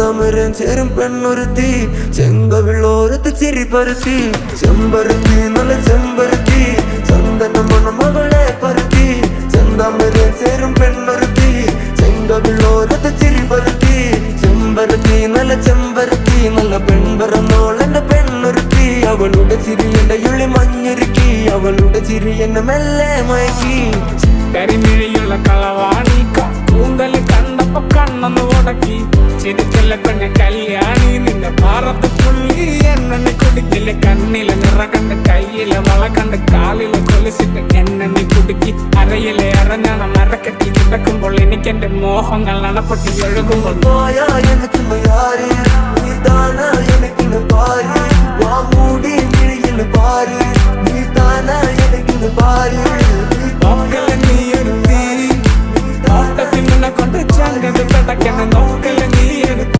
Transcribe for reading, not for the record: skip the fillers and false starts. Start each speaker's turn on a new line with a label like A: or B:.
A: ചന്തമരം ചേരും പെണ്ണൊരുത്തി ചെങ്കവിളോരത്ത് ചിരി പരുത്തി ചെമ്പരുത്തി നല്ല ചെമ്പരുത്തി ചന്ദന മണമകളെ പരുത്തി ചന്തമരം ചേരും പെണ്ണൊരുത്തി ചെങ്കവിളോരത്ത് ചിരി പരുത്തി ചെമ്പരുത്തി നല്ല ചെമ്പരുത്തി നല്ല പെൺപറന്നോളെന്റെ പെണ്ണൊരുത്തി അവളുടെ ചിരി എന്റെ ഉള്ളി മഞ്ഞൊരുക്കി അവളുടെ ചിരി എന്നെ മെല്ലെ മയക്കി
B: കരിമിഴിയുള്ള കളവാണി കൂന്തല് കണ്ടപ്പോ കണ്ണൊന്ന് ഉടക്കി ചിരിച്ചല്ല പെണ്ണെ കല്യാണി നിന്റെ പാറത്ത് പുള്ളി എന്നെ കുടിക്കില്ല കണ്ണിലെ നിറ കണ്ട് കയ്യിലെ വള കണ്ട് കാലിലെ കൊലിച്ചിട്ട് എന്നെ കുടുക്കി അരയിലെ അരഞ്ഞാണ് മരക്കെട്ടി കിടക്കുമ്പോൾ എനിക്കെന്റെ മോഹങ്ങൾ നടപ്പെട്ടി ഒഴുകുമ്പോൾ കൊണ്ട് ചങ്കത് പെടക്കണ നോക്കൽ